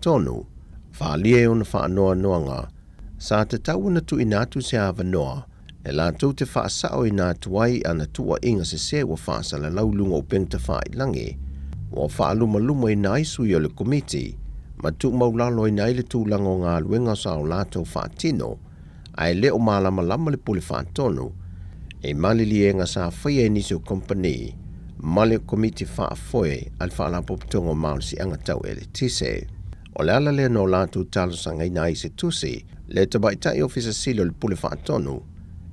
Tonu, whaalie ona whaanoa noanga, sa te tau na tu inatu se awanoa, e la tau te whaasao inatu ai ana tua inga se wa whaasala laulunga o pengta whaailangi, wa whaaluma ina isu i o le komiti, ma tu maulalo ina ile tūlanga o ngā luenga sa o lātou whaatino, ai leo malama le pule whaatonu, e malili e ngā sa whaia nisi o kompani, male komiti whaafoe al whaalapopitonga o maulisi angatau e le tise. O le ala lea no lātou talosanga ina i se tusi, le tabaitai ofisa silo le pule whaatonu,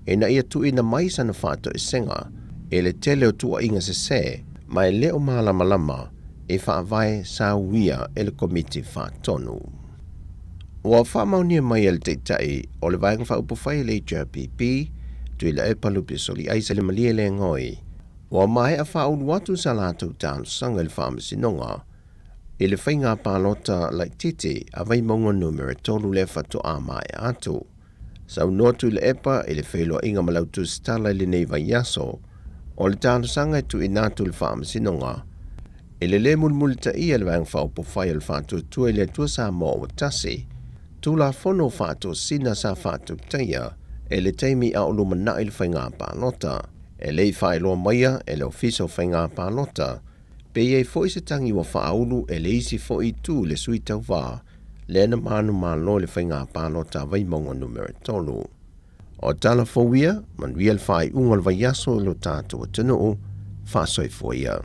e na ia tu ina maisa na whaato e senga, e le tele o tua inga se, ma e leo malama e whaavai sa uia e le komiti whaatonu. Ua whaamaunia mai e le teitai, o le vaenga whaupufai le JPP, tui la e palupi soli aisa le malie le ngoi, ua mai a whaulu watu sa lātou talosanga le whaamasinonga, e le whainga pālota lai titi a vai maunga numere tolu le whatu a mai atu. Sau notu le epa e le whailua inga malautu stala le nei vai yaso, o le talosanga e tu inatu le whaamasinonga, e le mulmulita ia le vaenga whaupufai le whatu tua le tua Samoa o tasi, tu la fono whatu sina sa whatu taia, e le teimi a oluma na il whainga pālota, e le whailoa maia e le ofiso whainga pālota, pe e foi se tangi wa whaulu e le isi foi tu le sui tau wā, le na manu malo le whainga pālota vai maunga numero tolu. O tala fowia, man real whai ungal vai yaso lo tātou o tunu, whasoi foia.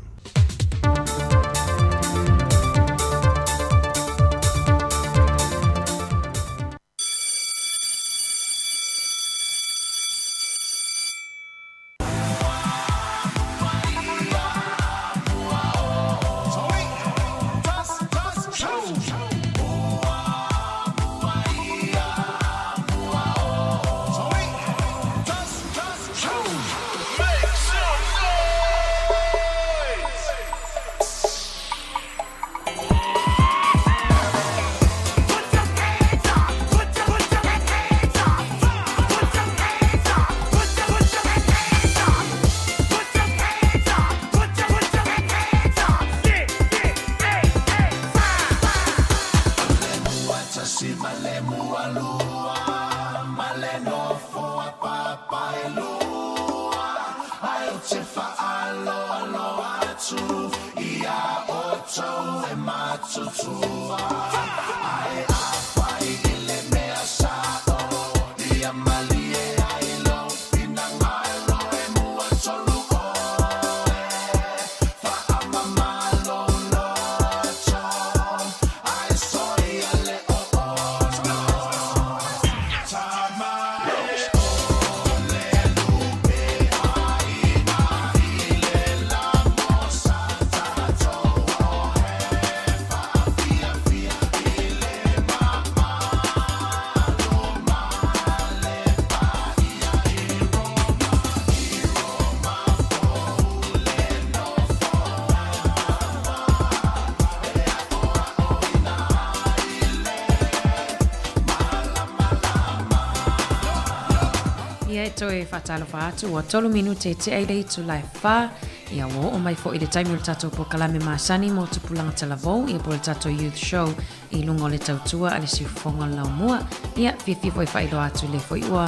Toi whatalofa atu wa tolu minute te aidei tu lai wha ia wo o mai fo i le taimi o le tatou po kalame masani mo te pulanga talavou ia po le tatou youth show i lungo le tautua a le siufonga lau mua ia fifi foi whailo atu le foi ua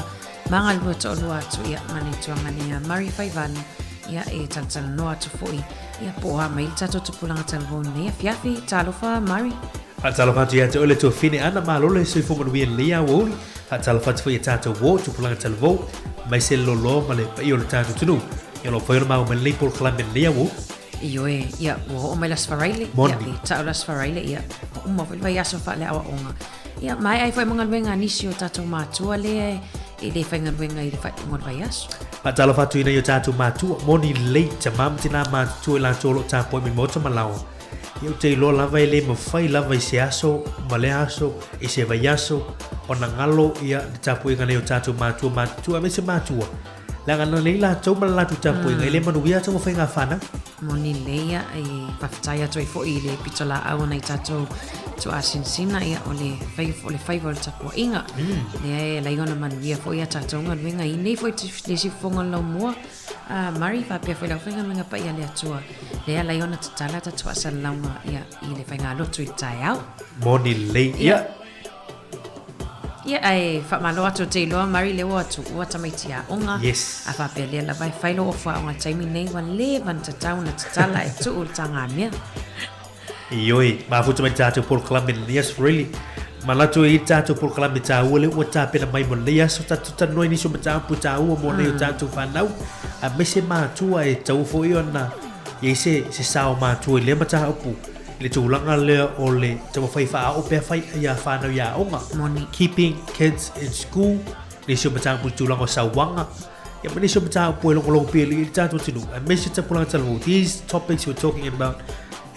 manga lua to lua atu ia mani tuanga ni a Mari Faivani ia e tantana no atu foi ia po ha mai le tatou te pulanga talavou ni ia fiafi talofa Mari Talofa tu ia te ole tu fine ana malole siufonga nuia lia woli Talofa tu foi tatou wo tu pulanga talavou mai se lolo ma le pai o le tātou tunu. Ia lo whai ona mau man leipol kalame lea wo. Iyo e, ia, o mai las wharaile. Moni. Ia, tau las wharaile, ia. Uma vai aso wha le awa onga. Ia, mai ai whai mga luenga nisi o tātou mātua le e le whai ngā luenga i le whai ngon vai aso. Talofa tu ina i o tātou mātua. Moni lei ta mamtina mātua i la tōlo tāpoi mi mota malawa. Ia te ilo lava i le ma whai lava i se aso, ma le aso, i se vai aso, o na ngalo ia te tāpoi ngane o tātou mātua me se mātua. La ngana nei la tau ma la tu tāpoi ngai le manuia tau whai ngā whana. Moni leia e whawhitai atu i fo i le pitola au nei tātou tu a sinsina ia o le whaiva o le tapua inga. Lea e laigona manuia fo ia tātou ngā luenga i nei fo i le si fonga lau mua. Mari whapea fo i lau whenga menga pa ia le atua Lea lai ona tatala tatua salalaunga ia I le whainga lotu I le tai au. Moni lei, ia. Ia ai whamalo atu te iloa mari leo atu ua tamaiti a onga. Yes. A whapea lea la vai whailo o wha onga taimi nei wa le van tatau na tatala e tu tanga mea. Ioi, mafuta mai tātou polokalame, yes, really. Malatu I tātou polokalame tā ua le ua tāpena mai mo lea so tātou tanoi niso ma tāpu tā ua mo leo tātou whanau. A mese mātua e tau fo I ona. Ia se sao mātua I le ma tā upu. Le tūlanga lea o le tau whai wha o pia whai ia whanau ia onga. Moni. Keeping kids in school. Niso ma tāpu tūlanga sauwanga. Ia ma niso ma tāpu e longo pia li tātou tinu. A mese tapulanga talamu. These topics we're talking about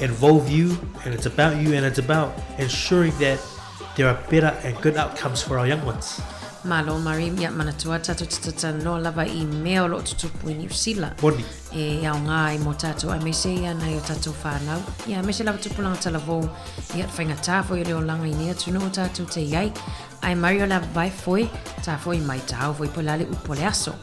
involve you, and it's about you, and it's about ensuring that there are better and good outcomes for our young ones. Malo mari ia manatua tatu tata no lava I mea lo tutupu I New Zealand. Moni. E iau ngā I mo tatu a mese ia na I o tatu whanau. Ia mese lava tupulanga talavou ia whainga tāfo I leo langa I nea tunu o tatu te iai. Ai mari o lava vai foi, tāfo I mai tāu foi polale upole aso.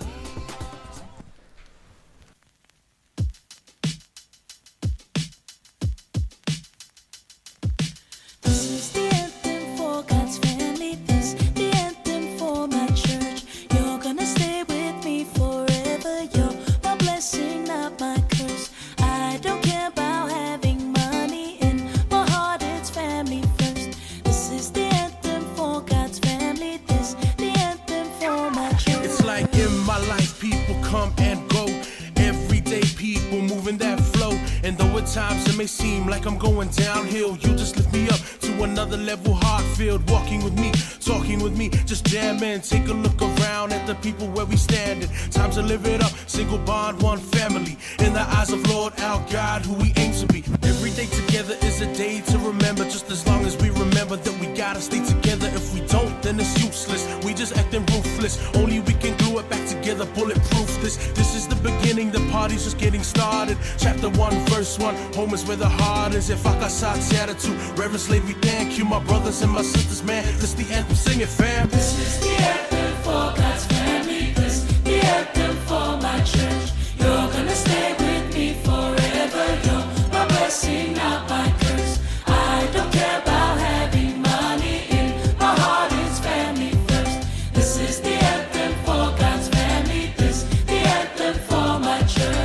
Times it may seem like I'm going downhill, you just lift me up to another level, heart-filled, walking with me, talking with me, just jamming, take a look around at the people where we standing, time to live it up, single bond, one family, in the eyes of Lord, our God, who we aim to be. Every day together is a day to remember, just as long as we remember that we gotta stay together. If we don't, then it's useless, we just acting ruthless, only we can glue it back together, bulletproof. This is the beginning, the party's just getting started. Chapter 1, verse 1, home is where the heart is. If I got God's attitude, reverend slave, we thank you, my brothers and my sisters, man. This the anthem, sing it, fam. This is the anthem for God's family. This the anthem for my church. You're gonna stay with me forever. You're my blessing, not my curse. I don't care about having money. In my heart is family first. This is the anthem for God's family. This the anthem for my church.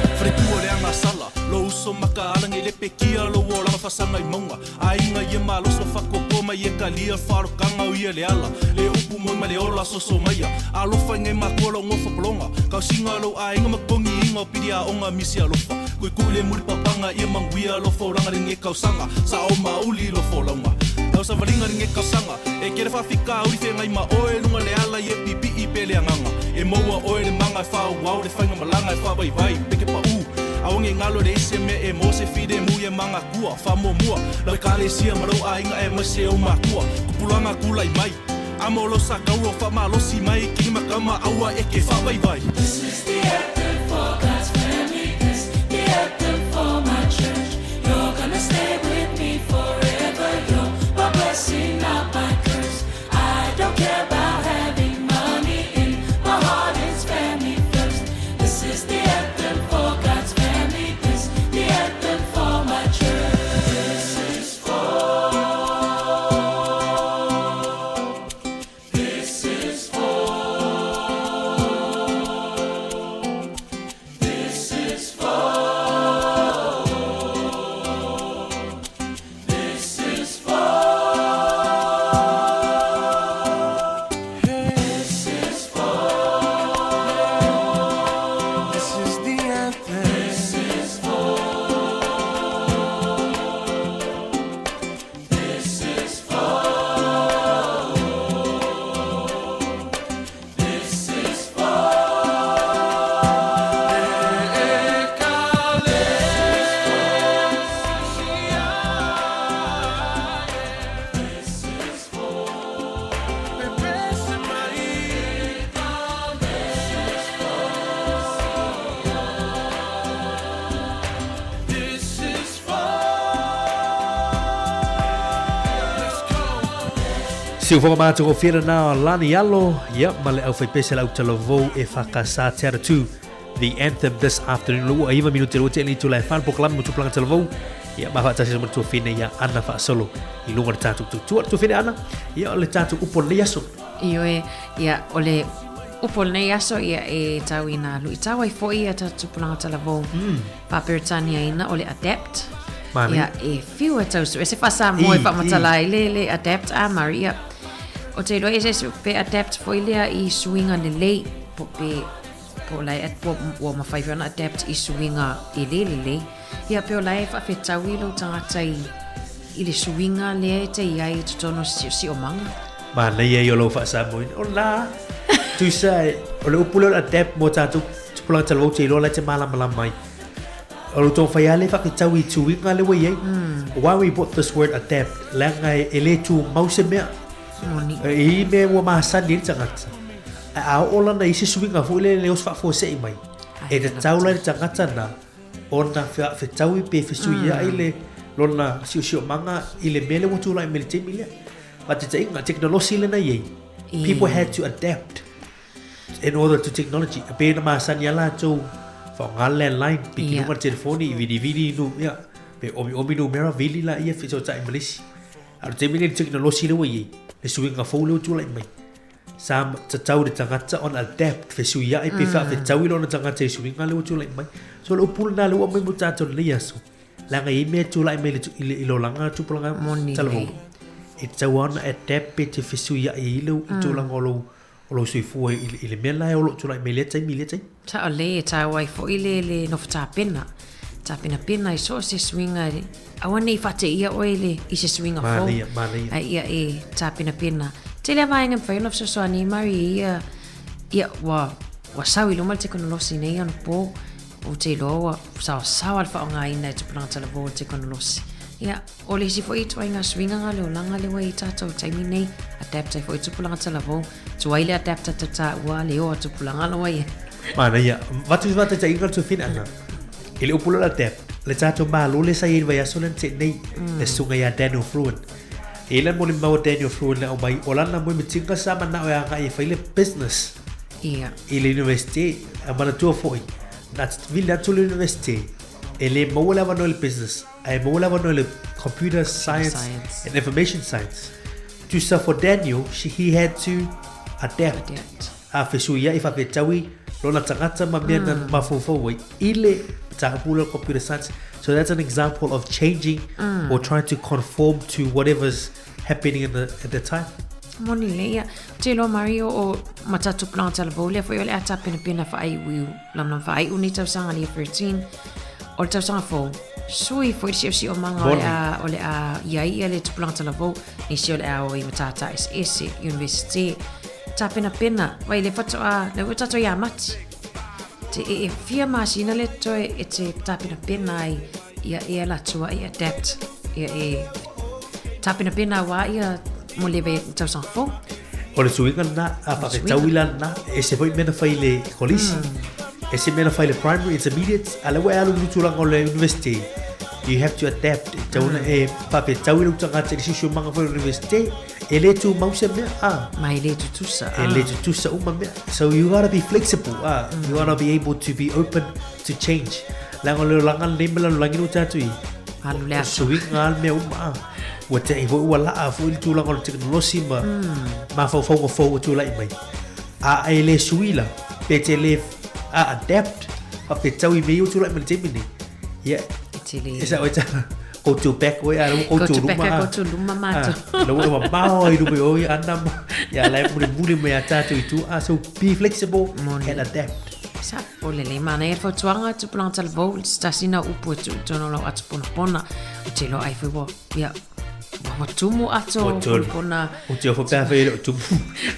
So maka alang I le pekia lo wo langa fasanga I maunga ainga ia malo so fakopo mai e kalia faro kanga o ia le ala le upu mo ma le ola so maia alofa ngai makolo ngofa polonga ka singa lo ainga makongi inga pidia onga misi alofa koi kule muri papanga ia manguia lo fo langa ringe kausanga sa o mauli lo fo langa tau sa valinga ringe kausanga e kere fa fika uri fe ngai ma oe lunga le ala ye pipi I pele anganga e moa oe le manga fa wau le fainga malanga e fa vai vai peke pa u aonge ngalo le se me e mo se fide mu ye manga kua fa mo mua la kale sia maro ainga e mase o makua kupulanga kula I mai amolo sa kauro fa malo si mai ki makama aua e ke fa vai vai. This is the anthem for God's family. This the anthem for my church. You're gonna stay with me forever. You're my blessing, not my curse. I don't care about having money. In my heart is family first. This is the anthem for God's family. This the anthem for my church. This is for. This is for. This is for. This is for. This is for. This is the anthem. This is for. This is for. This is for. This is for. Let's go. Siu whaka mātua o whira nā lani alo, ia, ma le au whai pese lau talavou e whakasā te ara tū, the anthem this afternoon. Lu aiva minuto lu tele tu lai fan program mo tu plang telvo. Ya ba ta se mo tu fine ya ana fa solo. I lunga tatu tu fine ana. Ya ole tatu upon le yaso. Io ia ole upol nei aso ia e tauina lu itawai fo ia tatu pulanga talavo. Pa Britania ina ole adapt. Ia e fiu tau so se fasa mo e fa matalai le adapt a Maria. O te lo ese pe adapt fo ia I swinga le po lai at po ma fai na adapt I swinga le ia pe lai fa fe tawi lo tanga I le swinga le te ia I tono si o manga. Ma le ia yo lo fa sa mo ola tu sai o le upulo adapt mo tatu pulang talvo te lo la te malam mai. O tō whai ale whakitawi tuinga le wei ei. Why we bought this word adapt, langai ele tu mause mea. I me wa mahasani tangata. A ola na isi suinga fu le leos whafo sei mai. E te taula le tangata na, ona whetawi pe whesuia ile lona siu manga ile mele watu lai mele te milia. But te inga, technology le na yei. People had to adapt in order to technology. A pe na mahasani ala tō fa ngale line piki number telefoni vidi no ya pe omi no mera vili la ia fiso ta English ar te mini technology le wi le suinga folo tu lai mai sam ta tau de tangata on adapt fe suia I pe fa fe tau lo na tangata suinga le tu lai mai so lo pul na lo mai muta to le yaso la ngai me tu lai mai le lo langa tu planga talvo it tau on adapt pe te fe suia I lo tu langolo o sui fu ile mela o tu lai mele tai ta ole ta wai fo ile le no ta pena I so se swinga awani fate ia oile I se swinga fo ai ia e ta pena te le vai ngam fai no so ani mari ia wa sawi lo mal teknolosi nei an po o te lo sa alfa nga ina te planta la vo teknolosi ia ole si foi tu nga swinga nga le langa le wai ta to tai nei adapt foi tu planta la vo tu ai le adapt ta wa le o tu planga lo wai mana ia watu te ingal tu fin ana ele upulo la adapt le tato malo le sai vai asolen te nei le sunga ya Daniel Fruin ele mo le mau Daniel Fruin le o mai olana mo mitinga sa mana o nga I fai le business ia ele university amana tu foi that's villa tu university ele mo la no le business ai mo la no le computer science and information science to suffer for Daniel he had to adapt a fesuia I fa tawi lona tangata mamiana mafofo wai ile tapula computer science so that's an example of changing or trying to conform to whatever's happening at the time. Moni le te lo Mario o matatu planta la volia foi ole ata pena fa ai wiu lam fa ai unita sanga li 13 o ta sanga fo sui foi si o manga ole a ia le planta la vo ni si ole a o I matata is university ta pena vai le fato a le tato ya mati te e fia masina le to e te ta pena ai ia la tua ia adapt ia ta pena wa ia mo leve tau sang fo o le suinga na a pa tawila na e se foi mena fai le kolisi e se mena fai le primary intermediate ala wa alu tu la le university you have to adapt tauna e pa pe tawila tanga te si manga fo university ele tu mause me mai le tu tusa uma me so you gotta be flexible you gotta be able to be open to change lango langal nimela langinu tatui alu le suinga me uma wa te vo wala a fu tu la ngol teknologi ma fo tu la mai a ele suila pe te le adapt a pe tawi me tu la me te mini ya esa o go to back we are go to luma mato lo wa bao I do be andam ya la muri me ata tu so be flexible and adapt sa ole le mana e fo tuanga tu planta le vol sta sina upu tu no lo at pona te lo ai fo ya wa tumu ato pona o te fo pa fe tu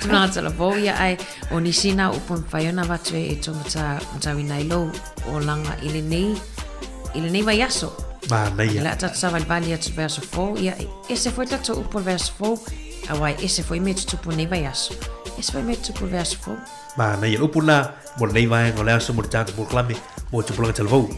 planta le vol ya ai oni sina upu faiona va tu e to mata winailo o langa ile nei vai aso ma nei la ta sa valvalia tu verso fo ya ese foi tato upu verso fo awai ese foi metu tu pone vai aso ese foi metu tu verso fo ma nei upu na mo nei vai ngole aso mo tanto mo klami mo tu planga telvo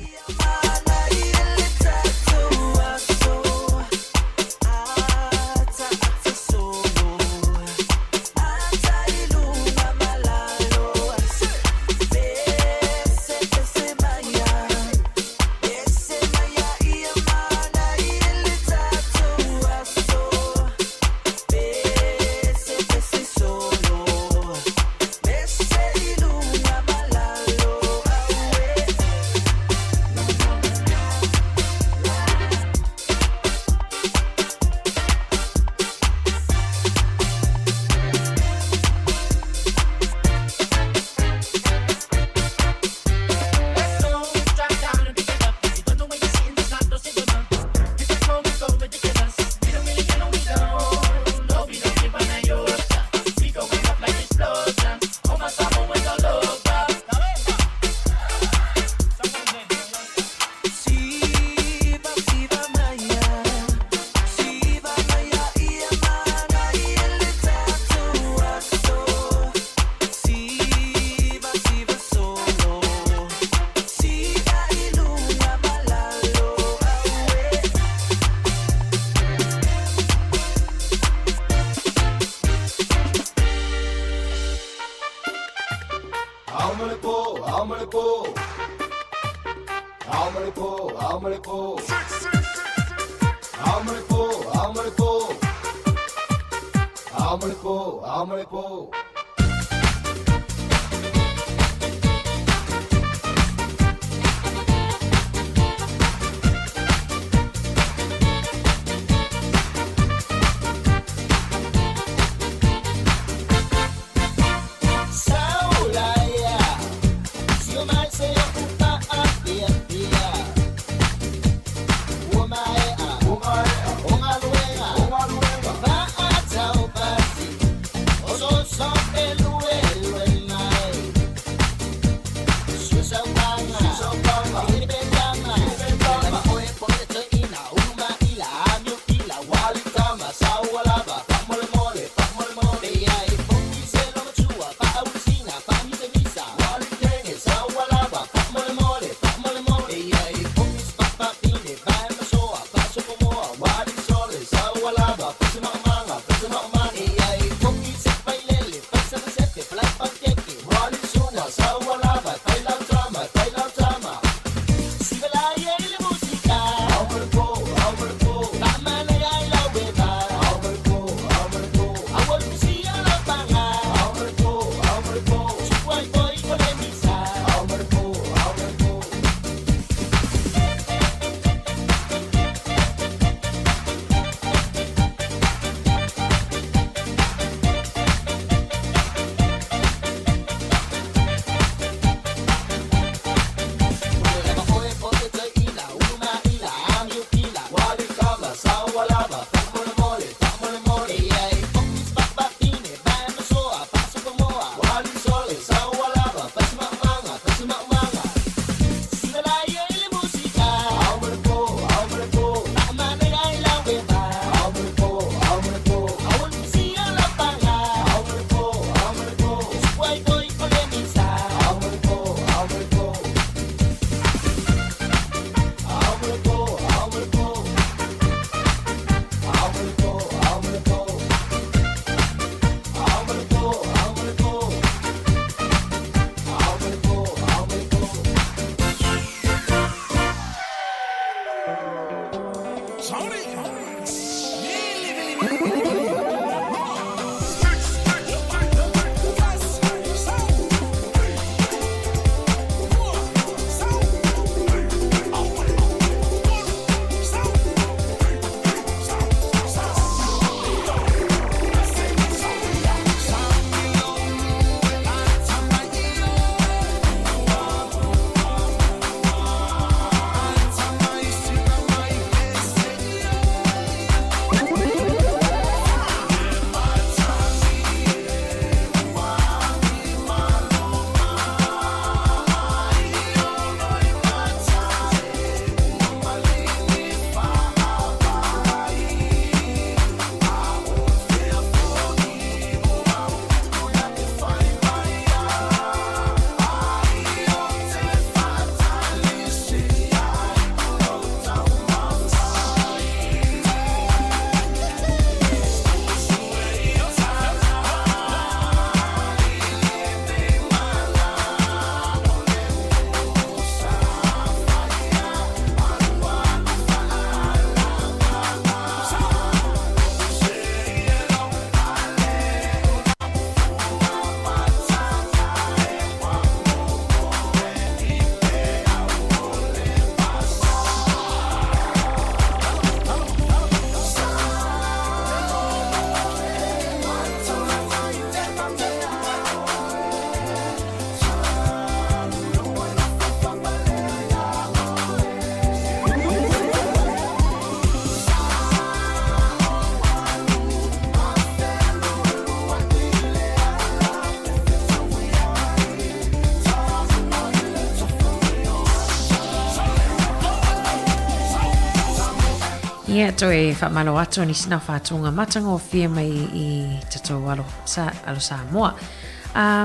Ia toe whamalo atu ni sina whātunga matanga o whia mai I tatou alo Samoa.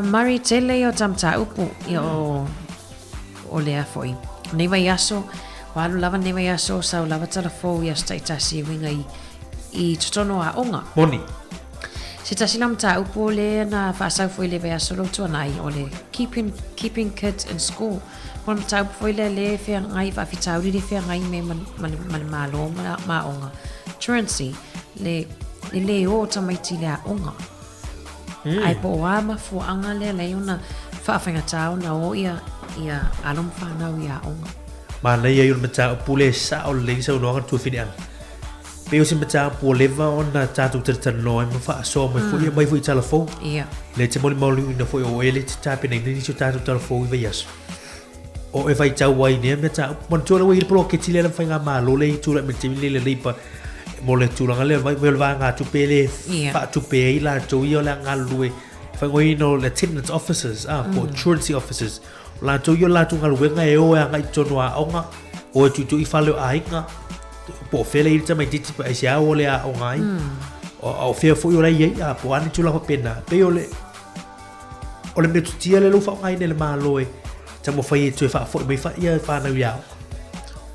Mari tele o tamta upu I o lea foi. Newa yaso, walu lava newa yaso, sau lava talafou I asta itasi winga I totono a onga. Moni. Se tasila mta upo le na whaasau fwoi le vea solo tua nai o le keeping kids in school. Pona mta upo fwoi le whea ngai whawhitauri le whea ngai me malo ma onga. Truancy, le o tamaiti le a onga. Ai po oa ma fuanga le ona whaawhinga tau na o ia alom whanau ia onga. Mana ia yun mta upo le sa o le sa unoanga tu whinean. Pero si mta po leva ona tatu tertano ai ma so mai foi talofo. Ia. Le te moli na foi o ele te tape nei ni tatu talofo i veas. O e vai tau wai ne mta mon tola wai pro ke tile la fainga ma lo le tu la me te le lipa mo le tu la le vai va nga tu pele fa tu pe la tu yo la nga lui fa ngoi no le attendance officers po truancy officers la tu yo la tu nga lu nga e o nga i tonwa onga o tu i falo ai nga po fele i tama titi pa sia o le a o ngai o fe fo yo la ye a po ani tu la pena pe yo le o le metu tia le lo fa ngai ne le malo tamo fai tu fa fo me fa ia fa na ya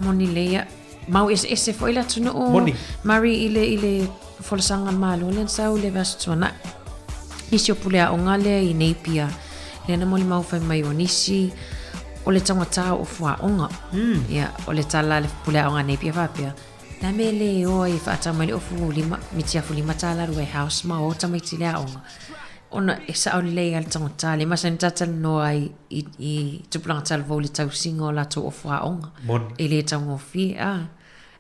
Moni leia mau ese foi la tunu o Mari ile folsanga malo len sau le vas tuna nisi opulea o ngale i neipia le na moli mau fai mai o nisi o le tangata o fua onga ia o le tala le pulea o nga neipia vapia na mele o i fata mai o fu lima mitia fu lima tala rue house ma o tamaiti le onga ona e sa o le al tangata le masa tata no ai i tupulanga tal vo le tau singo la to o fua onga e le tango fi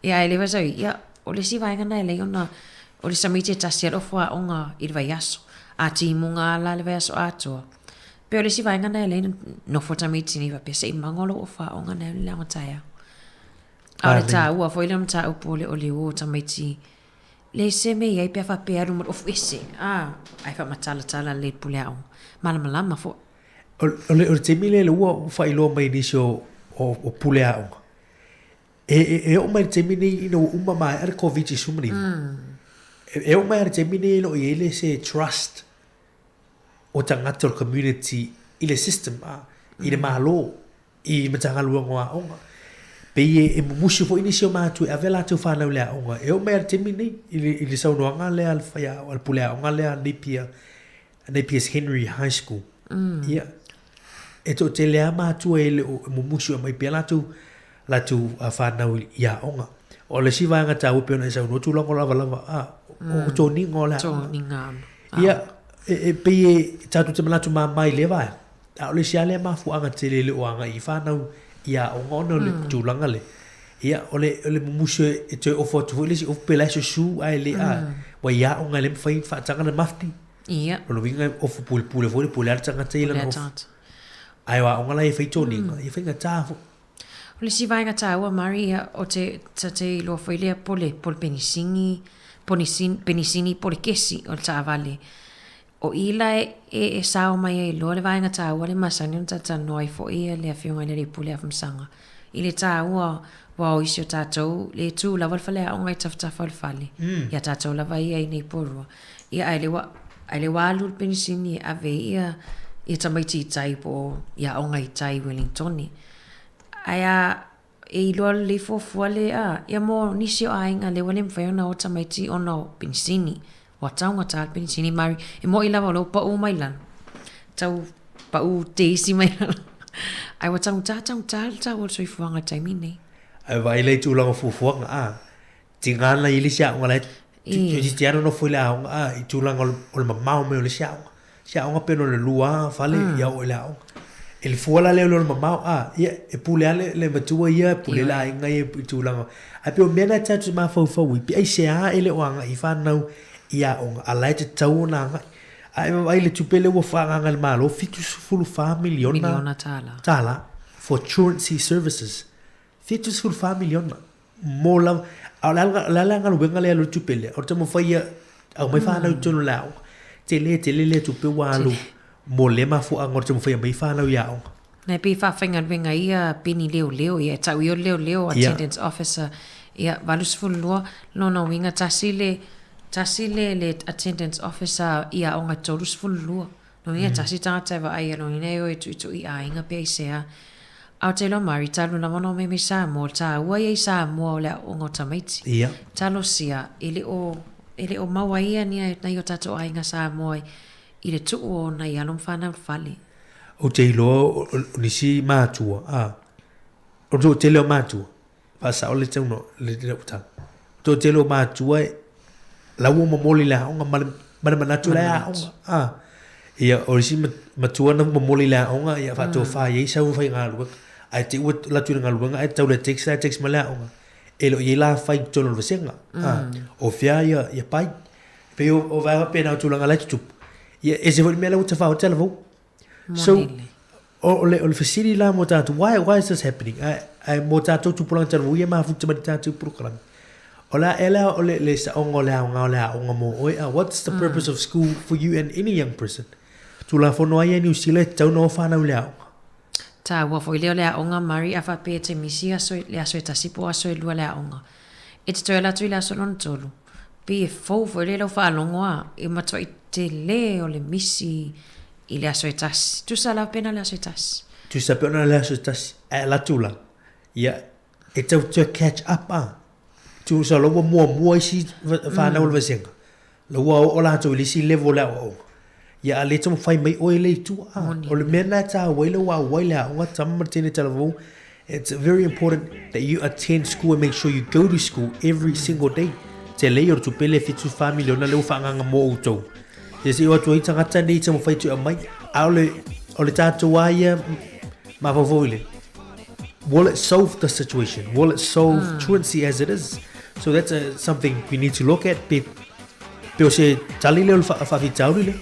ia ele va sai ia o le si vai ngana le ona o le samiti tasia o fua onga i vai aso a ti munga la le vai aso ato pe o le si vai ngana le no fo tamiti ni va pe sei mangolo o fua onga na le ngataia a le ta ua foi le mta o pole o le o tamiti le se me ia pe fa pe aru mo of ese ai fa matala le pulea malama fo o le temile le ua fa ilo mai ni so o pulea e o mai temini no uma mai ar covid sumni e o mai temini no ele se trust o tangata community ile system ile malo i matanga luanga onga pe e musu fo inisio ma tu avela tu fa le onga e o mai temini ile sa no nga le al fa ya al pulea onga le Napier Henry High School ia e to te lea ma tu ele o musu mai pela tu la tu fa na ya onga o le siva nga ta upe na sa no tu longo lava o to ni ngola to ni ngam ia e pe ta tu te mala tu mai leva a le sia le ma fu anga te le o anga I fa na ya onga no le tu langa le ia o le musu e te o fo tu le si o pela su ai le wa ya onga le fa tanga na mafti ia o lo vinga o fu pul fo le pular tanga te le no ai wa onga la e fa to ni e fa nga ta o le si vai ngata ua Maria o te lo foilea pole penisini pole kesi o le taavale o ila e sao mai e lo le vai ngata ua le masani o tata noi fo ia le afionga le pule afmsanga I le ta ua wa o isi o tatou le tu lava le fale a onga I taftafa o le fale ia tatou lava ia I nei porua ia ai le walu le penisini ave ia tamaiti I tai po ia onga I tai Wellingtoni Aia e loa le fofua le ia mo nisi o ainga le wale mwhaiona o tamaiti o no pinisini wa taunga ta pinisini mari e mo I lava lo pa u mai lan tau pa u te isi mai lan ai wa taunga ta o soi fuanga taimine ai vai le tu langa fufuanga tingana I le sia ngala ti tiano no foi la I tu langa o le mamau me o le sia nga peno le lua fale ia o le au el fuala le lo mamau ia e pule le matua ia pule la inga ia tu langa a pe o mena tatu ma fo wi pe ai se ele wanga I fa nau ia on ala te tau na ai mai le tupele wo fa nga malo fitu fulu fa miliona tala for truancy services fitu fulu fa miliona mola ala nga lo benga le lo tupele o te mo fa ia au mai fa nau tonu lao tele le tupe walu mo le ma fu angor te mo fa mai fa nau ia na pe fa finga venga ia pini leo ia tau io leo attendance officer ia valus fulua no winga tasile le attendance officer ia onga tolus fulua no ia tasi tata va ai no ine o tu ia inga pe sea au te lo mari talu na mono me sa mo ta wa ia sa mo le onga tamaiti ia talo sia ile o ele o mawaia nia na yo tato ainga Samoa i le tu o na ia long whanau whale. O te ilo nisi mātua. O te leo mātua. Pasa o le tauno le utang. O te leo mātua lau o mamoli le haonga mana manatu le haonga. Ia o nisi matua na mamoli le haonga ia whatua whaia i sau whai ngā luanga. Ai te ua latu ngā luanga ai tau le text ma le haonga. E lo i la whai tono le senga. O whia ia pai. Pe o vai pena o tulanga lai tutupu. Ia e se whai mea lau te whao tela vau. So, o le facility la mo tātou, why is this happening? Ai mo tātou tupuranga tala ia maha futa mani tātou purukaranga. O la o le sa onga o le haonga mo, what's the purpose of school for you and any young person? Tula whono ai New Zealand, tau no whanau le haonga. Tā ua fo i leo le haonga mari a whape te misi le aso e tasipo aso e lua le haonga. E te toi latu i le aso lona tolu. Pi e fau fo i le lau whaalongoa, e matua i te le o le misi i le aso e tasi. Tu sa lau pena le aso e tasi. Tu sa pena le aso e tasi. E la tula. Ia, e tau catch up Tu sa laua mua isi whanau le vasenga. Laua o la tau ilisi level le au. Ia le tamu whai mai oe le tu O le mena ta waila wa waila o tamu martene talavou. It's very important that you attend school and make sure you go to school every single day. Te lei o tu pele fitu family ona leu whaanganga mo utou. Te si o tu i tangata nei tamu whai tu a mai. O le tātou aia ma whawhoile. Will it solve the situation? Will it solve truancy as it is? So that's something we need to look at. Pe o se tali leo whawhitauri leo.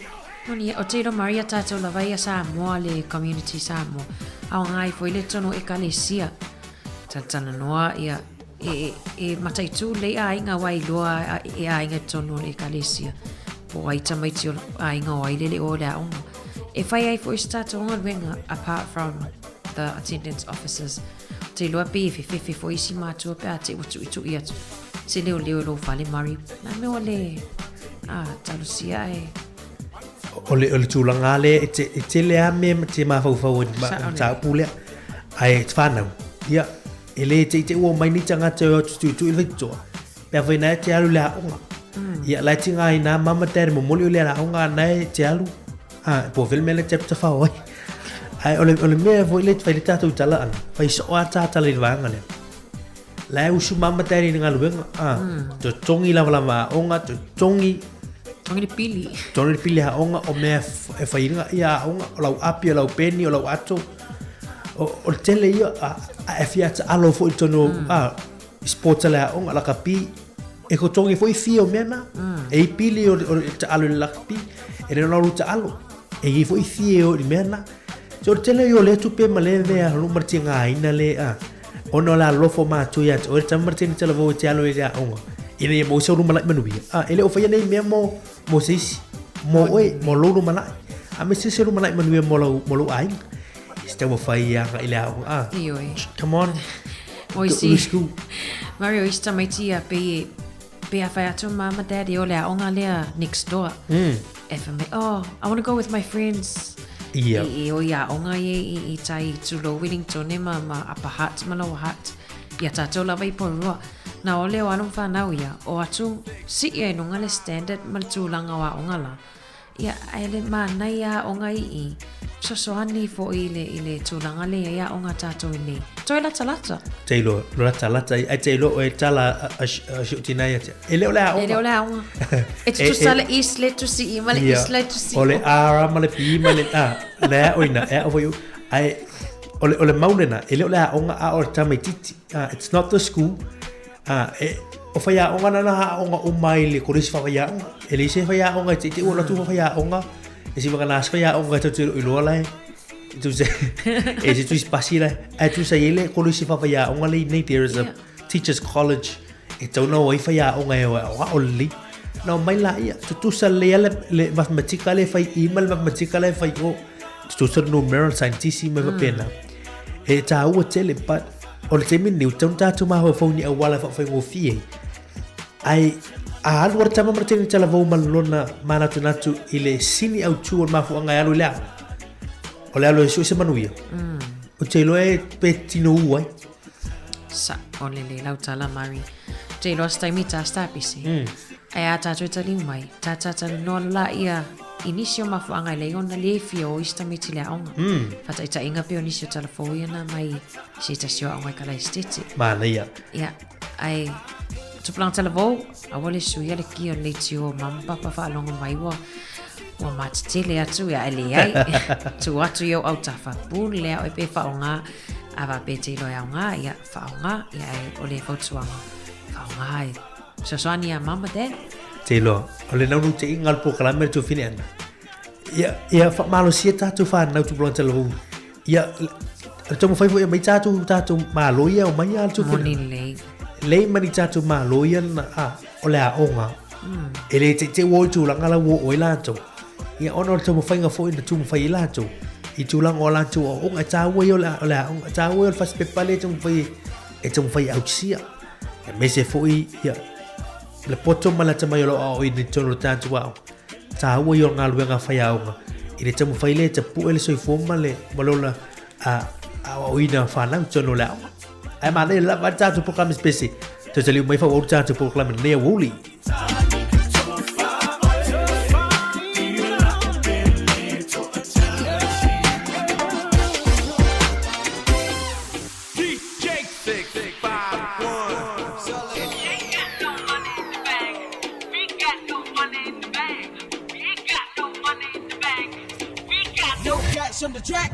Moni, o te iro Maria tātou la vai a Samoa le community Samoa. Ao ngai fo ile tono e kalesia. Tatana noa ia e mataitu le a inga wai loa e a inga tono e kalesia. Po ai tamaiti a inga wai lele o le aonga. E whai ai fo i tātou onga wenga apart from the attendance officers. Te loa pe e fo isi mātua pe a te utu i atu. Se leo lo whale mari. Na mea le talusia e... O le tūlanga le e te lea me te mawhauwhau e tāpu lea. Ai te whanau. Ia, e le te ua mai ni tanga te o tu i vitoa. Pea whaina e te alu lea onga. Ia, lai tinga i nā mama tere mo moli o lea onga nei te alu. Po vile mele te pita whau ai. Ai, o le mea voi le te whaile tātou tala ana. Whai so a tātala i wanga lea. Lai usu mama tere i ngā luenga. To tongi lava onga, to tongi Tongi le pili. Tongi le pili ha onga o mea e whainga ia onga o lau api, o lau peni, o lau ato. O tele ia e fiata alo fo i tono sporta le ha onga la kapi. E ko tongi fo i fia o mea na. E i pili o te alo le la kapi. E rena lau te alo. E i fo i fia o i mea na. So o tele ia o le tupe ma le vea halu marti ngā ina le ono la lofo mātu ia. O e tamarti ni tala vo te alo i le ha onga. Ina ia mo se ruma lai manuia. Ele o whaia nei mea mo seisi. Mo oe, mo loro malai. Me se ruma lai manuia mo lau ainga. Iste wa whaia nga ile au. Ioi. Come on. Oisi. Mario ista maiti a pe a whai atu mama daddy o lea onga lea next door. Efa me, I want to go with my friends. Ia. I o ia onga i tai tulo Wellington e ma apa hat, ma lau hat. Ia tātou lawa i porua. Na o leo alum whanau ia, o atu si ia inunga le standard ma le tūlanga wa onga la. Ia aile mana ia onga i sosoani fo i le tūlanga le ia onga tātou i le. Toi lata lata. Teilo, lata. Ai teilo o e tala a shiutina ia te. E leo lea onga. E leo lea onga. E tu sale isle tu si i, ma le isle tu si. O le ara, ma le pi, ma le lea oina, e a voiu. Ai, o le maunena, e leo lea onga a o tamaititi. It's not the school. O whaia onga nana ha onga o mai le koresi whaia onga. E le se whaia onga te ua latu whaia onga. E si waka nasa whaia onga tau tiro iloa lai. E se tu ispasi lai. E tu sa yele koresi whaia onga lai nei there is a teacher's college. E tau na wai whaia onga e wa o li. Na mai la ia. Tu sa lea le mathematika le whai ima le mathematika le whai o. Tu sa numerical scientist me pena. E ta ua tele but o le temi niu tau tātou maho whauni a wala whawhai ngō fie. Ai, a alu ar tama martini tala vau malona manatu natu i le sini au tu on mafu anga alu lea. O le alu e suise manuia. O te ilo e pe tino uai. Sa, o le lau tala mari. Te ilo astai mita astapisi. Ai a tātou tali mai, tātata no la ia inisio mafuanga le ona le fio ista miti le aonga. Fata ita inga pio inisio talafo ia mai si ta sio aonga kala istiti. Mana ia. Ia, ai tuplang talavo, awale suia le kio le tio mampapa fa alonga mai wa matitele atu ia ele ai. Tu atu yo au tafa pun le au pe faonga ava pe te lo aonga ia faonga ia o le fautuanga. Faonga ai. Sosoani a mama de. Telo, ole nau te ingal po kalame tu fini ana. Ia fa malo sia tatu fa nau tu blon telo. Ia tomo fai fo ia mai tatu malo ia o mai tu Moni fini. le. Le mani tatu malo ia na ole a onga. Ele te wo tu langa la wo o ila to. Ia ono tomo fai nga fo ina tu fai ila to. I tu lang ola tu o onga ta wo yo la onga ta wo fa spe pale tu fai e tu fai au sia. Me se fo ia le poto mala tama yo o i ni tono tantu wa ta wo yo ngal wenga fa ya o i le tamu fa ile te pu ele so fo male malola o ina fa na tono la ai ma le la va tantu program spesi to tell you mai fa o tantu program ne woli on the track.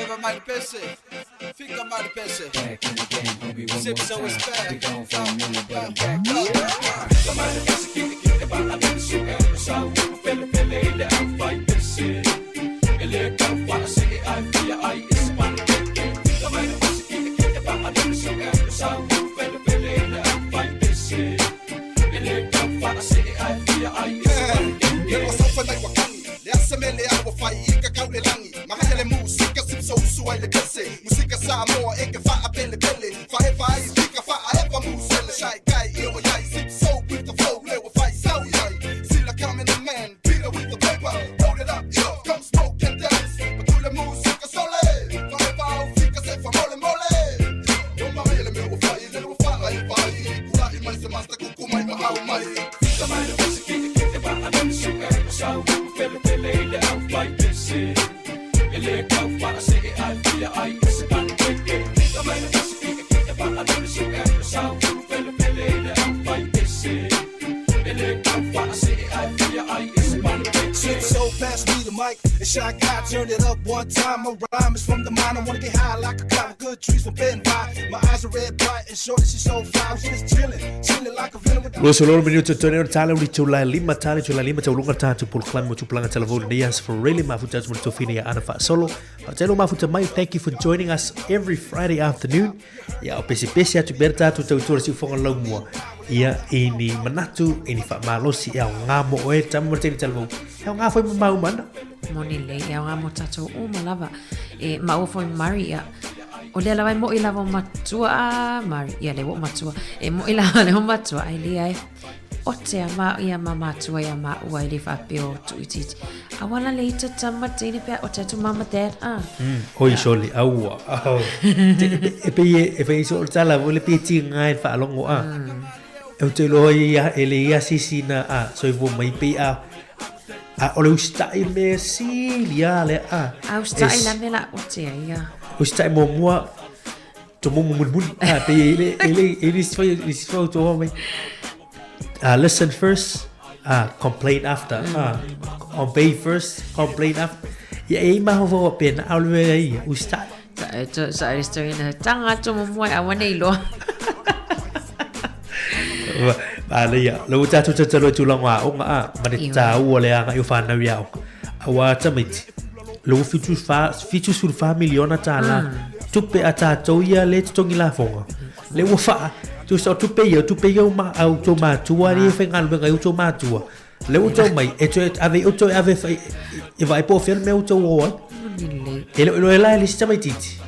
Everybody pese, fica mal pese. Zip so it's back. We gon' find me back. Somebody pese, get it back. I didn't shoot it, so feel it, I'm fight this shit. It come for the city, I feel I is one thing. Somebody pese, get it back. I didn't shoot it, so feel it, I'm fight this shit. It come for the city, I feel I is one thing. Yo sofa like wakani, le asemele awa fai ika kaule langi. Mahaya le musika sim so suai le kase. Musika Samoa eke fa apele pele. Fa eva ai speaker fa eva musele shy guy ewa yai sip so with the flow le wa fight so yai. Sila coming the man, Peter with the paper. Hold it up, yo, come smoke and dance. But do the musika sole. Fa eva au fika se fa mole mole. Yo mahaya le me wa fai le wa fa ai fai. Kula I mai se master kuku mai ma au mai. Somebody pese, get it back. I didn't shoot it, so feel it, I'm fight this shit. It come for the city, I feel I is one thing. Somebody pese, get it back. I didn't shoot it, so feel it, I'm fight this shit. It come for the city, I feel I is one thing. Shit, so pass me the mic. And shot guy, turn it up one time. My rhyme is from the mind. I wanna get high like a cloud. Good trees from pen by. My eyes are red bright and short. She's so fly. She's chilling like a villain with the. Lo solo minuto torneo tale uri tula lima tau lunga tatu pul klan mo tuplanga telefon nias for really mafuta mo tofini ya ana fa solo. Telo mafuta mai, thank you for joining us every Friday afternoon. Ya pesi atu berta tu tau tura si fonga lau mua. Ia ini manatu ini fa malosi ya ngamo oe tamu teni telefon. Ya ngafo mau mana. Moni le ia ngamo tatou o malava e maofo mari ia o le lava mo ilava matua mari ia le wo matua e mo ilava le matua ai le ai o te ama ia matua ia ma ua le fa peo tu iti awala le ita tama tini pe o te tu mama dad Oi soli aua e pe so tala vole pe ti ngai fa longo e te lo ia ele ia sisi na so vo mai pe ole ustai me silia le ustai la mela o te ia ustai mo mua to mo mun pe ele is for to me listen first complain after obey first complain after ya e ma ho pen alwe ai ustai sa story na tanga to mo mua awane ilo ale ya lo ta tu lo tu long wa o nga ma de ta o le nga yo fa na ya awa tamit lo fitu sul fa miliona tala tu pe ata to ya le to ngila fonga le wo fa tu so tu pe yo ma automatua ri fe ngal nga automatua le o to mai e to ave e vai po fer me auto wo e lo la li sta mai titi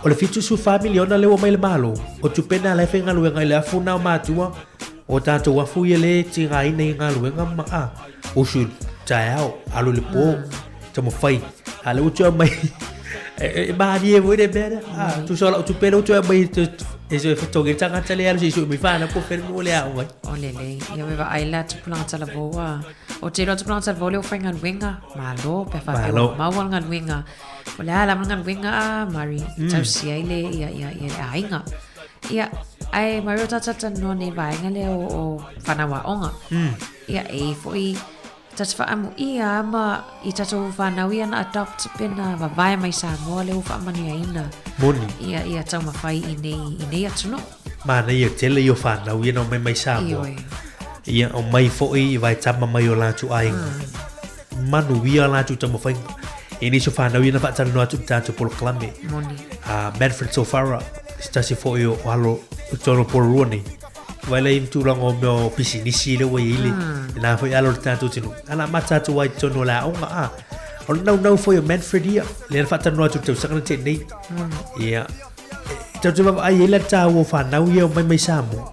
o le fitu su family ona le o mai le malo o tu pena le fenga luenga le afuna o matua o tato wafu ye le tinga ina inga luenga ma a o su taiao alu le po tamo fai ale o tu mai e ba die wo de bera tu sola tu pena o tu mai eso efecto que tanga tele alu si mi fa na po fer mo le au mai Olele, ia me va aila tu planta la voa. O te lo tu planta la voa o fai winga, malo, pe fa pe ma wal ngan winga. O le ala ngan winga a Mari, tau si ile ia ainga. Ia ai Mari tata no ne va ainga le o fanawa onga. Ia e foi tata fa amu ia ma I tata fanawa ia na adopt pena va vai mai Samoa le o fa mani aina. moni Ia tau ma fai ine atuno. mana ia tele yo fa na wi no mai sa mo ia o mai fo I vai tama mai o la tu ai manu wi la tu tamo fa ini so fa na wi na fa tano tu tanto por clame Moni. Manfred Sofara sta si fo yo alo tono por roni vai le tu lang o mo pisinisi le we ile na fo alo tanto tinu ala mata tu vai tono la o nga o no fo yo Manfred ia le fa tano tu sakana te nei ia Tau va ai ele ta o fa na ia mai sa mo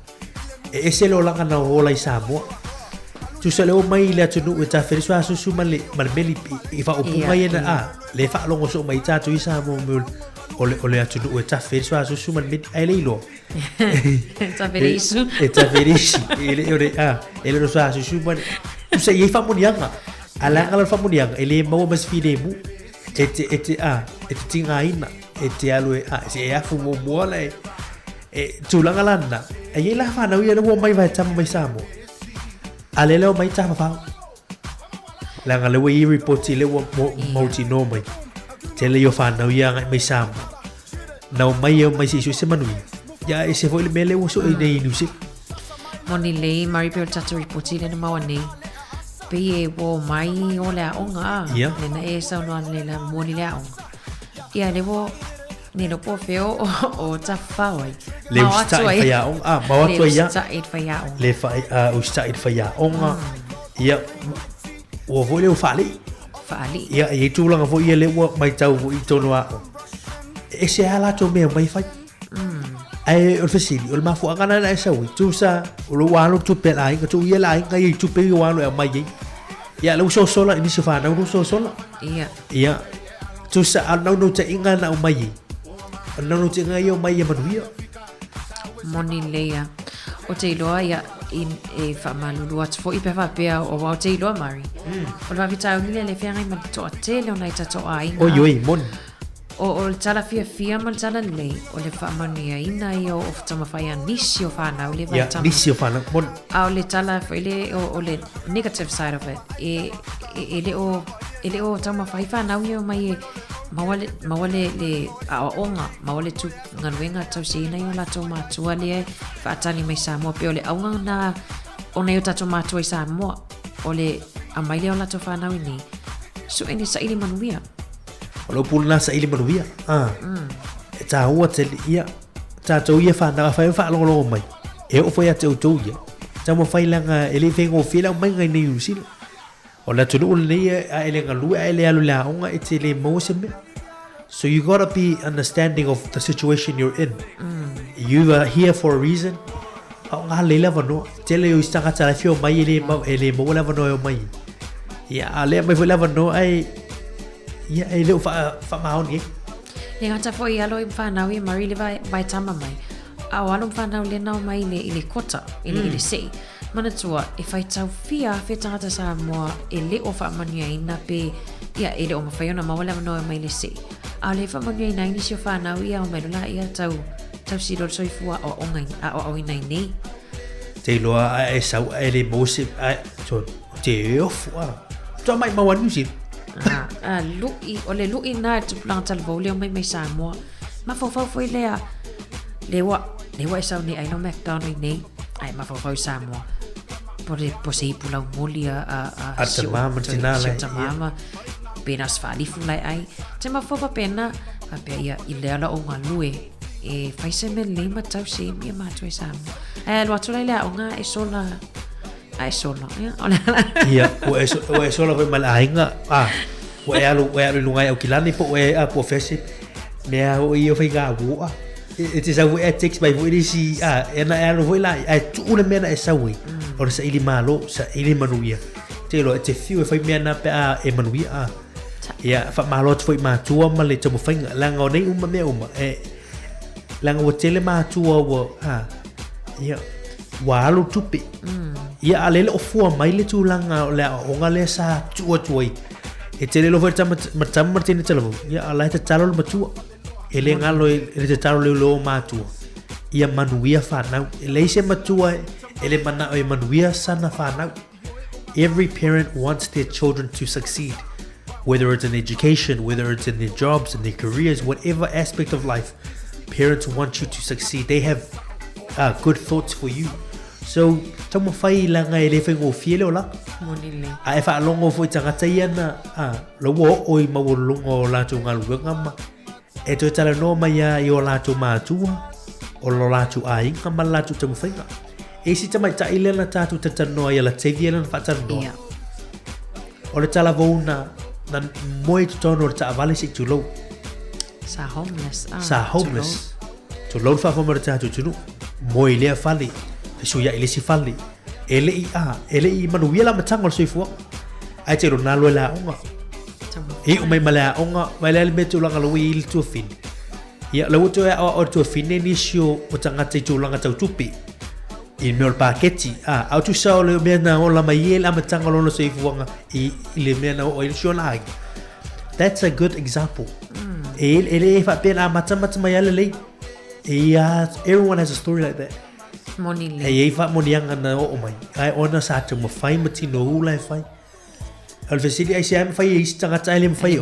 e se lo langa na o lai sa mo tu se lo mai le tu no ta fe so su mali meli I fa o pu mai na le fa lo so mai ta tu sa mo o le tu no ta fe so su mali ai le lo Ta verisu. e ta verisi ele ore ele no so su mali tu se ia fa mo nianga ala ala fa mo nianga ele mo mas fide mu ete tinga ina ete alu se afu mo mola tu langa landa e la fa na ia no mai vai tama mai samo ale le mai tama fa langa le we report le mo ti no mai tele yo fa na ia mai samo na mai yo mai si se manui ya ese foi le mele o so nei nu se Moni le Mari pe tatu ripoti le na mawane. Pe e wo mai o le onga. Le na e sa no le la moni le onga. Ia le wo ni no po feo o ta fawai. le sta fa ya on ma wa to ya sta it fa ya on. le fa o sta it fa ya on ia o vo le fa li Fali. ia e tu langa vo ia le wo mai tau vo I tono a e se ala to me mai fai ai o fasili o ma fu agana na sa wi tu sa o lo wa lo tu pe ai ka tu ia la ai ka I tu pe wa lo mai ia lo so sola ini se fa na lo so sola ia tu sa al no te inga na mai no te inga yo mai manuia Moni leia. O te iloa ia in e whamalulu atu fo I pe whapea o wau te iloa Mari. O le wawita unile le whiangai ma toa te leo nai tato a inga. o yoi mon O le tala fia ma le tala lei. O le whamania ina I o tama whaia nisi o whanau le ia tama. nisi o fana mon A o le tala whaile o le negative side of it. E le o tama whai whanau I o mai e mawale le a onga mawale tu nganuenga tau se ina I o lato matua le whaatani mai Samoa pe o le aunga na o nei o tato matua I Samoa o le amai le o lato whanau I nei so ene sa ili manuia o lo pulna sa ili manuia ta ua te ia ta to ia fa na fa fa lo mai e o foi a te to ia ta mo fai langa ele vengo fila mai ngai nei usilo o la tu no le a ele ngalu a ele alu la onga e te le mo se me so you got to be understanding of the situation you're in you are here for a reason nga le lava no te le sta ka tala fio mai ele mo lava no mai ia ale mai foi lava no ai ia ele fa ma on le ngata fo I alo I whanau I Mari le vai tama mai a o alo whanau le nau mai le kota le sei mana tua e whai tau fia fe tangata Samoa e le o whaamania ina pe ia e le o mawhaiona mawala manoa mai le sei a le whaamania ina ini si o whanau ia o melula ia tau siro soifua o ongai o ina nei te loa e sau e le mose te ofua to mai mawanu si o le lui na tu planta le vole o mai Samoa ma fo foi le wa e sau ni ai no McDonald nei ai ma fo Samoa por se pula moli a tamama tinala tamama pena sfali fulai ai te ma fo pena a pe ia I le ala o ngalue e fai se me le ma tau se mi ma tu Samoa lo atu le onga e sola ia o sola foi mal ainga o e alu lungai o kilani po e a po fese mea o i o fai ga wo e te sau e text by vo si e na e vo la e tu le mena e sau o sa ili malo sa ili manuia te lo te fiu e fai mena pe e manuia ia fa malo foi ma tua ma le tomo fai la ngau nei uma me uma e la ngau tele ma tua wo ia walu tupi ia ale o fu mai le tu langa le o ngale sa tua tuai e tele lo verta matam martini telo ia ala te talo le tua ele ngalo ele te talo le lo ma tua ia manuia fa na ele se matua ele mana o manuia sana fa na. Every parent wants their children to succeed, whether it's in education, whether it's in their jobs, in their careers, whatever aspect of life. Parents want you to succeed. They have good thoughts for you. So, tamo fai langa ele fai ngo fiele ola. Monile. A fa longo foi tangata iana lo wo oi mawolongo la tu ngalu ngama. E to tala no maya I o la tu matua o lo la tu ai ngama la tu tamo fai. E si tamai ta ile na tatu tatanoa ia la tevi na fatanoa. O le tala vona na moi tono ta vale si tulo. Sa homeless. Sa homeless. To lo fa fomar tatu tunu. Moi le fali. Su ya ile si fali. Ele I manuia la matangol so fu. Ai te ro na lo la onga. E o mai mala onga, mai le metu langa lo il tu fin. Ia lo to o tu fin ni sio o tanga te tu langa tau tupi. Il meo paketi au tu sao le mena o la mai la matanga lo so ifuanga I le mena o il sholag. That's a good example. Ele fa pena matama mai le everyone has a story like that. Monile. E fa monianga na o mai. Ai ona sa te mo fai matino la fai. Al fesili ai siam fai istanga tsaile mo fai.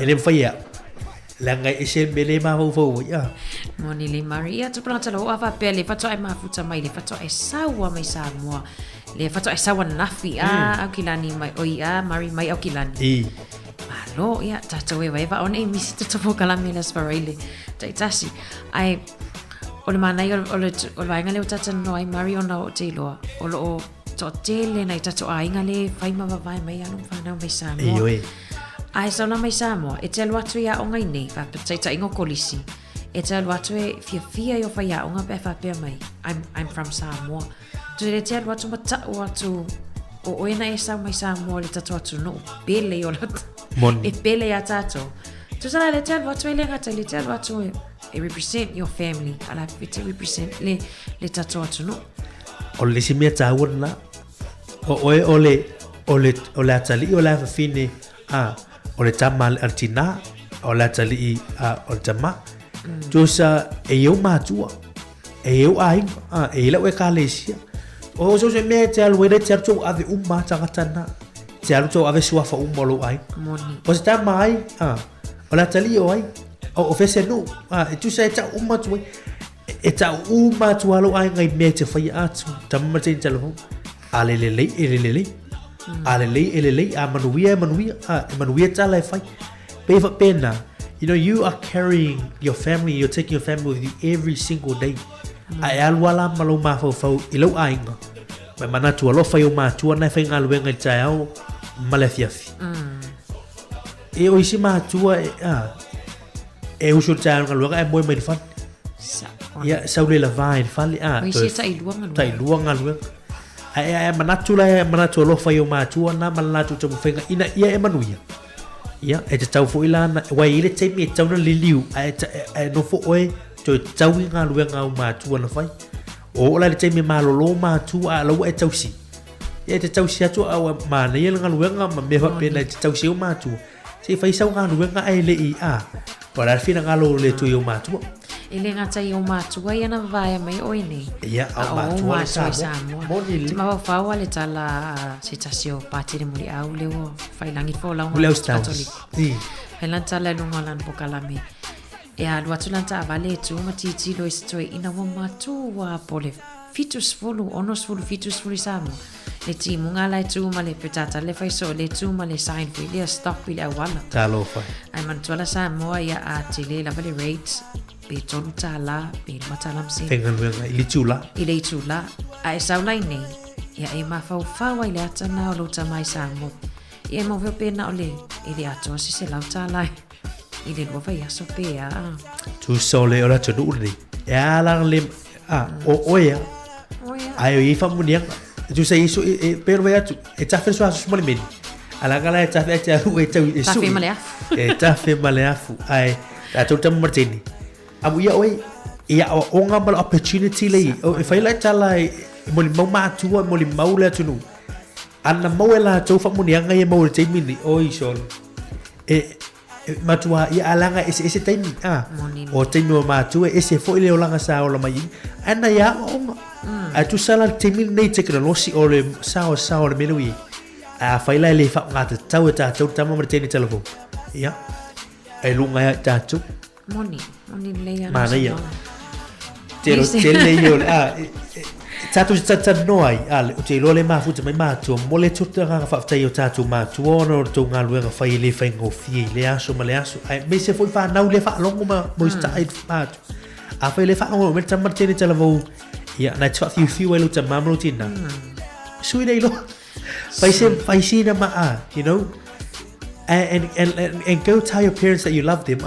Ele mo fai langa isen bele ma fo ya Monile Maria tu planta lo ava pele fato ai mafuta mai le fato ai sawa mai Samoa le fato ai sawa nafi au kilani mai oia mari mai au kilani malo ya tato e va on e misi to kala milas paraile taitasi ai o le mana o le vainga le tata no ai mari ona o te loa o lo to tele na tato ai ngale fai ma vai mai anu fa na mai Samoa ai sauna mai Samoa e te aluatu ia o ngai nei fa taita ingo kolisi e te aluatu e fia i o fai a o ngā pefa pia mai I'm from Samoa tu le te aluatu mata o atu o oena e sau mai Samoa le tatu atu no pele i o lata e pele a tato tu sana le te aluatu e le ngata le te aluatu e represent your family ala te represent le tatu atu no o le si mea tawon la o le atali o le fine o le tama artina o le atali o le tama Josa e eu matua e eu ai e la we kalesia o so se me te alwe te arto ave mata katana te arto ave suafa molo ai o se ta mai o la tali o ai o fese no e tu sai ta matu e ta matu lo ai ngai me te fai atu tamma te telefon alelele manuia ta lai fai pe fa pena. You know, you are carrying your family, you're taking your family with you every single day. Ai alwala malo mafau ilo ainga. Mai mana tu alo fai o matua na fai ngalwe ngai taiao malefiafi. E o isi matua e usul taiao ngalwe e moi mai fan. Ya saule la vai fali o isi tai luang ngalwe. Ai mana tu alo fai o matua na mana tu tamu fai ina ia e manuia. Ya, e te tau fo ilana, wai ile te me tau na liliu, e no fo oe, to tau I ngā lue ngā mātua na fai. O la te me malolo mātua a lau e tau si. E te tau si atua awa mana ia ngā lue ngā ma mewa pena te tau si o mātua. Se fai sau ngā lue ngā e le I a, para fina ngā lo le tu I o mātua. Ele ngata I o mātua I ana vai mai oine. Ia, au mātua le Samoa. Te mawa whaua le tala se tasio pātere muri au leo whailangi fo launga katoliko. He lanta le lunga lan pokalame. E a luatu lanta avale tu matiti lo istoi ina wa matua pole fitus fulu, onos fulu fitus fulu Samoa. Le ti munga lai tu ma le petata le faiso le tu ma le sign fi le stock fi le awala. TALOFA. Ai mantuala Samoa ia a te le la vale rates. Pe tonu tala, pe matalam se. Tengan wenga ili tula. Ile tula. A e saulai nei. Ia e mawhau whaua I le atana o lo tamai Samoa. Ia e mawhau pena o le. I le atua si se lau talai. I le lua vai aso pea. Tu sole ora tu ni. Ya lang lim oya. Ai fa muniang. Tu sai isu pero vai tu. E tafe so aso mole meni. Ala kala e tafe e isu. Tafe malea. E tafe maleafu. Ai ta tu tam martini. Abu ya oi. Ia o nga mal opportunity le. O fa ila tala mole mau matua mole mau le tu. Ana mau ela tu fa muniang ngai mau te mini oi sol. Matua ia alanga ese taimi o taimi matua ese foi le olanga sa ola mai ana ia o tu sala taimi nei technology o le sa o le menui faila le fa ngata tau tama marteni telefon ia ai lunga ia tatu moni le ia mana ia telo yo tatu no ai ale o te lo le mafuta mai matua mole tuta nga fa tai o tatu matua no to nga luenga fai le fai ngo fi le aso male aso ai me se foi fa nau le fa longo ma mo stai matu a fai le fa ngo me tamar tene tela vo ia na tfa fiu elo ta mamro tina sui dei lo fai si na ma you know and go tell your parents that you love them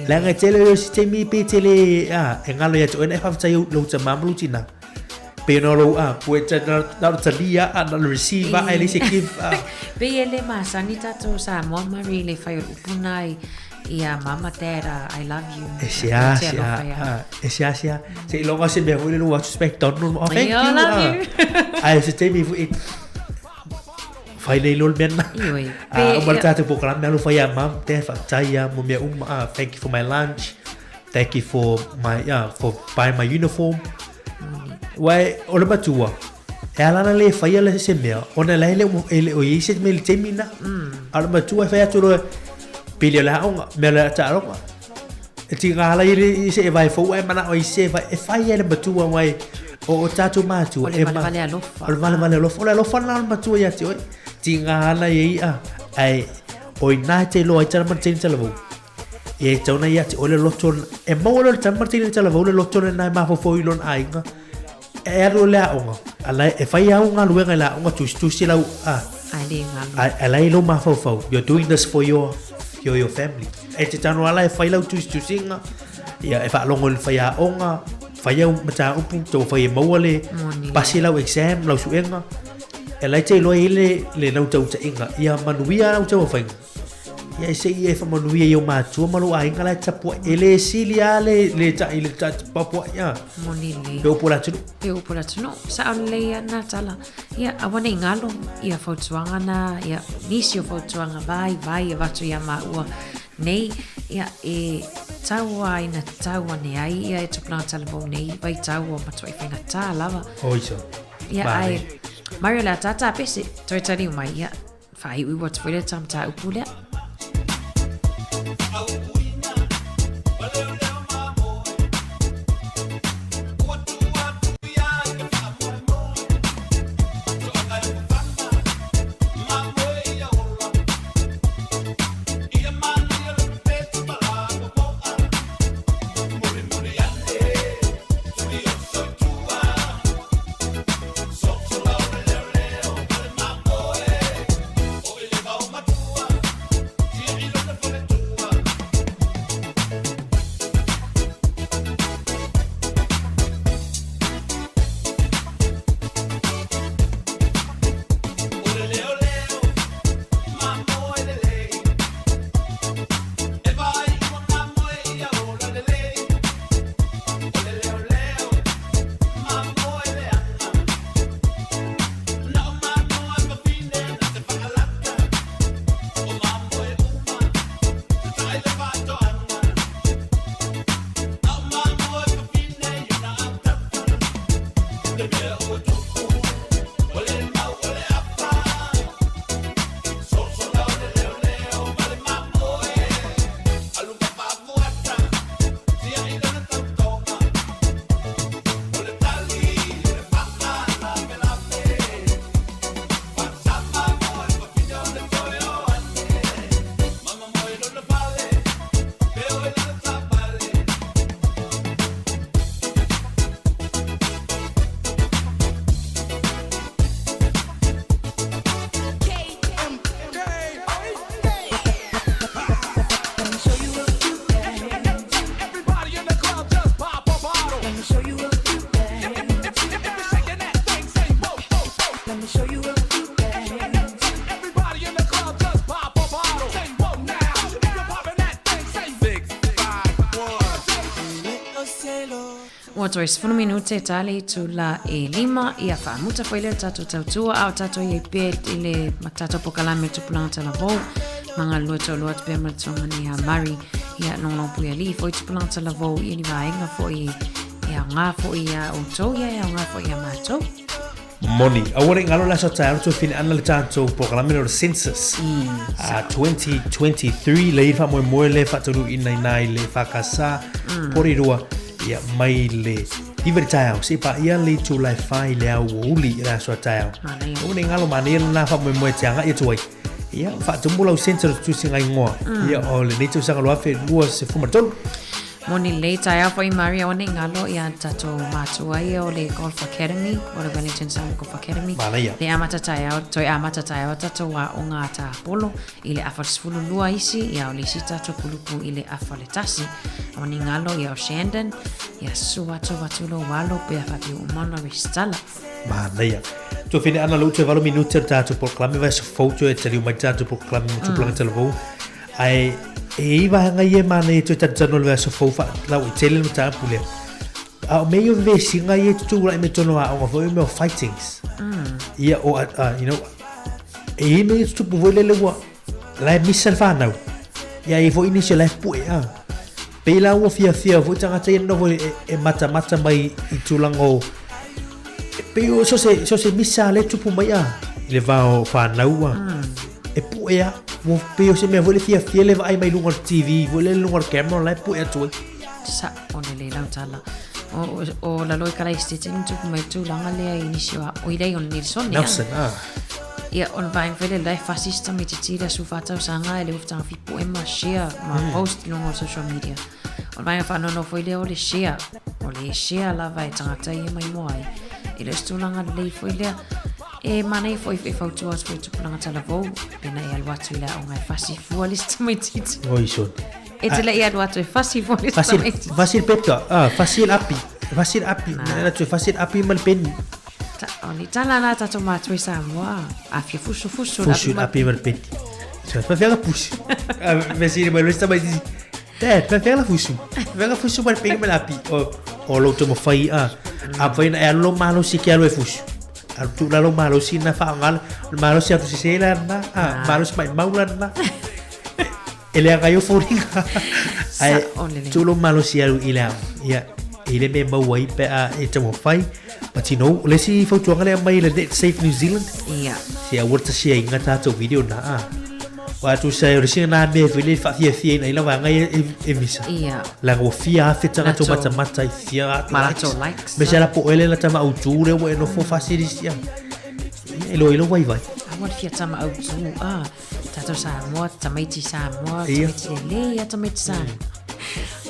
la nga tele yo si temi pe tele engalo ya to en fa tai lo ta mamro tina Penoro pueta na talia na receive ai le se give pe ele masani tato Samoa Marie le fai upunai ia mama tera I love you sia se longa se me vole no watch spectator no thank you ai se temi fai le lol ben o marta te program me lo fai mam te fa taia mo me thank you for my lunch thank you for my for buying my uniform Wai ona batua. E ala le fai ala se mea. Ona la ele o yese me le temina. Ala batua fai atu ro pili la onga me la ta ronga. E tinga ala ile se vai fo e mana o yese vai e fai ala batua wai o tatu matu e ma. Vale lo fa na batua ya ti oi. Tinga ala ye ai o ina te lo ai tara martin televo. E tona ya ti ole loton e mo lo tara martin televo le loton na ma fo ilon ainga. Ero le onga ala e fai aunga luenga la onga tu si lau ala lo ma fo you're doing this for your family e te tano ala e fai lau tu singa ia e fa longo le fai onga fai au mata upu to fai mawale pasi lau exam lau suenga ela te lo ile le lau tau ta inga ia manuia lau tau fai ia se ia fa manuia yo ma tu malu ai ngala tapo ele silia le ta ile ta papo ia monile pe opola tunu sa ole ia na tala ia awane ngalo ia fotuanga na ia nisio fotuanga vai vatu ia maua nei ia e taua ina taua ne ai ia e tupna talabo nei vai taua matoi faina ta lava oiso ia ai Mario la tata pese toi tani mai ia fai we wat for the time ta upule Let me show you a few things. Everybody in the club just pop a bottle. Say whoa now. If you're popping that thing, say 6, 5, 1. Ua toi 10 minute tali tu la e lima ia whaamuta whaile tato tautua au tato i pe i le matato pokalame tupulanga talavou manga lua tau lua te pēmara tonga ni a Mari ia nongo pui ali fo i tupulanga talavou i ni vaenga fo i ia ngā fo i a outou ia ngā fo i a mātou. Moni, awore ngalo la so tayo to fin ana le tato pokalame no census. 2023 le fa mo le fa tonu inai le fa kasa porirua ia mai le iver tayo se pa ia le tu lai fai le au uli ra so tayo. Awore ngalo mani na fa mo tianga ia tuai. Ia fa tumbula o census tu singa ngoa. Ia o le nitu sanga lo afe lua se fumatol. Moni le tai au i Mari o ne ngalo ia tato mātua ia o le Golf Academy o le Wellington Sound Golf Academy. Le amata tai au, toi amata tai au tato wa o ngā tā polo i le awhatisfulu lua isi ia o le si tato pulupu i le awhaletasi. O ni ngalo ia o Shandon ia suato watulo walo pe a whapi umana restala. Manaya. Tu fine ana lu te valo minuta tato poklame vai so foto e tari mai tato poklame tu planga televou. Ai iwa hanga ia mana e tu tatano le so fofa la o tele no tapu le. A meio ve singa ia tu la me tono a o foi meu fightings. Ia o you know e me tu pu le wa la misal fa now. Ia e foi initial life pu a. Pela o fia vo tanga te no vo e mata mai I tulango. Pero so se misa le tu pu mai a. Le va o fa now. E pu ia mo peo se me vole fia le vai mai lunga TV vole lunga camera lai pu e tu sa ona le lau tala o la loi kala stitching tu mai tu langa le inisio o ile on Nilsson ia on vai vele lai fascista me titira su fata sanga ele ufta fi poema share ma post no social media on vai fa no foi le o le share la vai tangata ia mai moai ile stu langa le foi le e mana foi fautua foi tu planga talavou pena e alwatu la o ngai fasi fualista mai titi oi son e te le e alwatu fasi fualista mai titi facil peta facil api na tu facil api mal pen ta oni tala na ta tomato Samoa a fia fusu api mal pen ça va faire la pousse mais si le sta mai titi va faire la fusu mal pen mal api o lo tomo fai vai na lo malo si che lo fusu tu la lo malo si na fa ngal malo si atu si la na malo si mai maulan na ele aga yo foringa ai tu lo malo si alu ila ya ele me mau wai pe e te mo fai but you know le si fo tu ngale mai le safe New Zealand si a wurta si inga ta to video na wa tu sai ori na me vile fa fia na ila wa ngai e visa la go fia fitanga to mata fia malato likes me sala po ele la tama uture we no fo facilisia elo vai awon fia tama utu tato Samoa tamaiti Samoa le tamaiti Samoa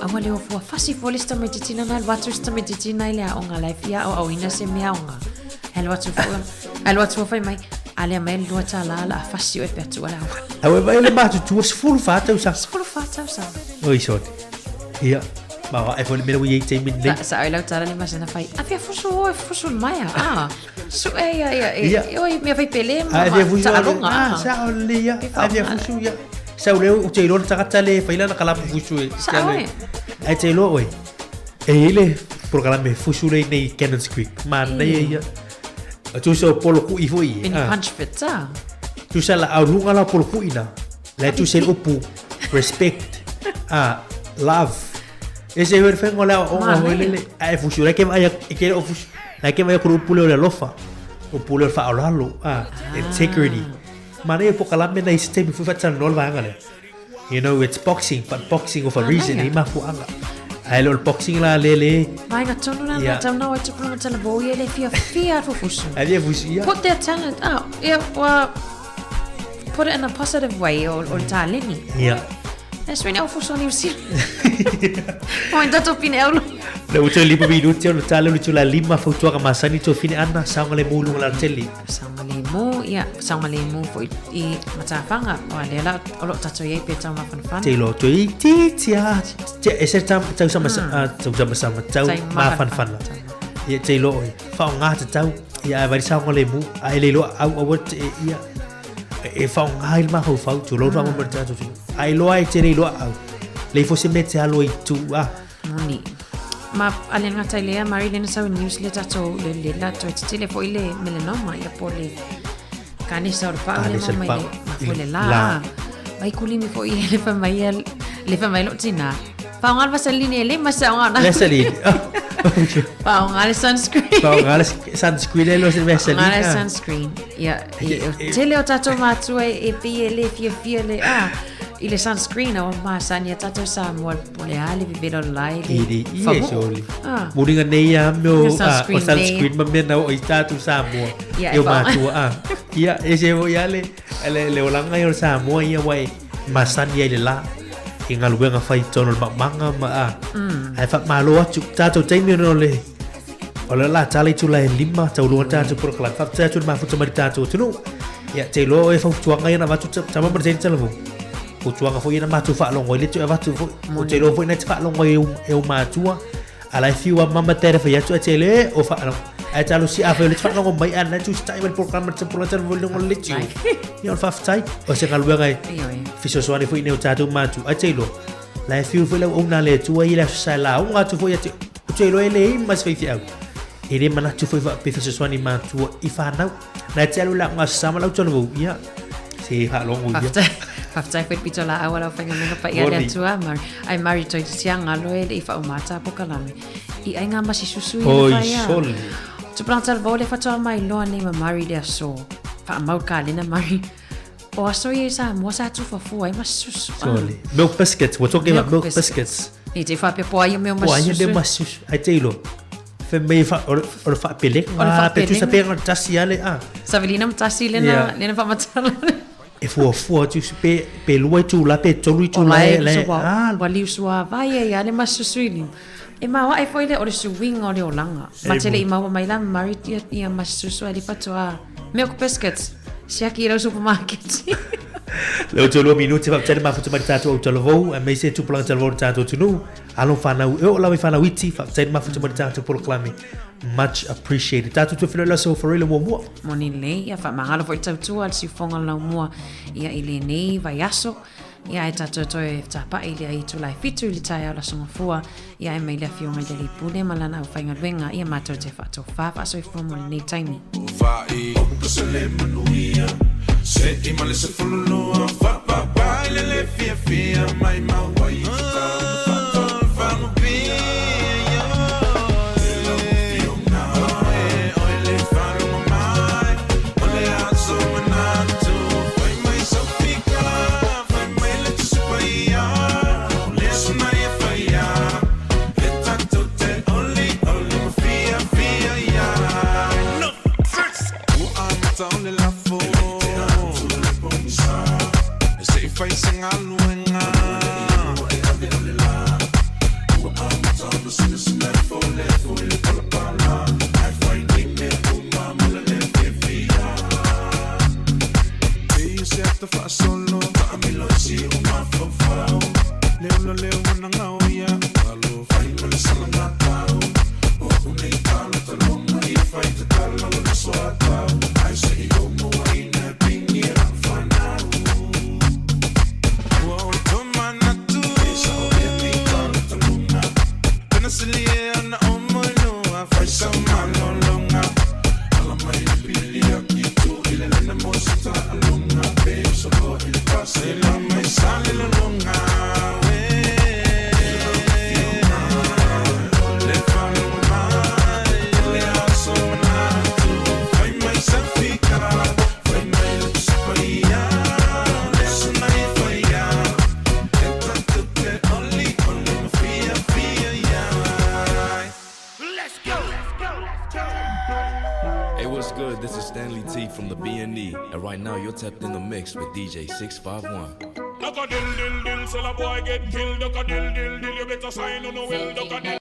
awon le fo fasi folista me titina na watu me titina ile a onga life ya o ina se me onga watu fo mai ale mel do tala la fasi e petu ala awe vai le matu tu full fata usa oi so ia ma e foi mero ye te min le sa ela tala ni masana fai afia fusu mai so oi me vai pele ma sa longa sa olia afia fusu ya sa le o te ro ta le fai la kala fusu e te lo oi e ile programa fusu le nei Cannons Creek ma nei tu so polo ku i foi in punch fit tu sa la lunga la polo ku ina la tu se upu respect love ese ver fengo la o le ai fusu la ke vai ke o fusu la ke vai ku pulo le lofa o pulo fa alalo integrity mane po kala me na system fu fa tan nol va ngale you know it's boxing but boxing of a reason ima fu anga ai lo boxing la le vai ga tonu na tonu o te pluma tala bo ye le fia fu fusu ai fusu put their talent out put it in a positive way or taleni that's when eu fusu ni usi point dato pinelo le uto lipo minuti o tale lu la lima foto ka masani to fine ana sangale mulu la tele sangale mo fo I matafanga o le la o lo tato ye pe tama fan te lo to tia ese tam sama tau ma fan ye te lo fa nga te tau ia vai sa ngole mu ai le lo au ia e fa ngai ma ho fa tu lo mo merta tu ai lo ai te lo au le fo se mete alo i tu moni ma ale nga tai lea mari le sa newsletter to le la to te le fo ile melanoma ia pole kani sa pa le mai le la vai kulimi fo ile le fa mai lo tina fa ngal va saline le ma sa ngal le saline pa ngal sunscreen lo se veselina ngal sunscreen ia tele o tato matua e pile fie le ile sunscreen o ma sania tato sa mo pole ale vivelo lai le soli muringa nei o sunscreen ma mena o tato sa mo eu matua ia ese o ia le olanga yo sa mo ia wai ma sania le la inga luenga fai tono manga ma ai fa malo atu tato taimi no le ola la tali tu la lima tau luan tato por kala fa tato ma futa mari tato tunu ya te lo e fa tuanga ina va tu sama presente levo o tuanga foi ina ma tu fa longo ile tu va tu o te lo foi na fa longo eu ma tua ala fiu mama tere fa ya tu te le o fa ai talo si ave le fa longo mai ana tu stai el programa te por la longo le tu ya fa stai o se kaluenga fiso soani foi neu tato ma tu ai te lo la fiu foi la una le tu ai la sa la un atu foi te lo ele mas foi fiau ele mana tu foi pe fiso soani ma tu I fa nau na te lo la ma sama la tu no ia se ha longo ia After I pito la awala fa ngana pa ia le tua mar ai mari toi tianga lo ele I fa o mata po kalame I ai nga masi susu ia ia sol tu plantar vole fa to mai lo ne ma mari de so fa mau kalina mari o aso ye sa mo sa tu fa fu ai mas susu sol milk biscuits we're talking about milk biscuits ni te fa pe po ai meu mas susu de mas susu ai te lo fe me fa or fa pelek pe tu sa pe tasi ale Savelina mtasi lena fa matala e fu tu pe luai tu la pe tolu tu la wali usua vai ya le masusuili e ma wa e foi le o le swing o le olanga ma tele I ma mai la maritia ia masusu ali patoa milk biscuits sia ki ro supermarket le o tolo minuti fa tele ma futu ma tato o tolo vo e me se tu plan tolo tato tu no alo fa na o la me fa na witi fa tele ma futu ma tato por clame much appreciated tato tu filo la so for real mo moni le ia fa mangalo foi tau al si fonga la mo ia ile nei vai aso ia e tato to e tapa ile ai tu lai fitu ile tai ala songa fua ia e mai le fionga de li pule malana o fainga venga ia mato te fato fa so fo mo nei taimi vai o se le manuia se I male se fulu fa pa pa le fia mai ma wai fa no bi facing a luenga tapped in the mix with DJ 651. Duck a dill, so a boy get killed. Duck a dill, you better sign on the will. Duck a dill,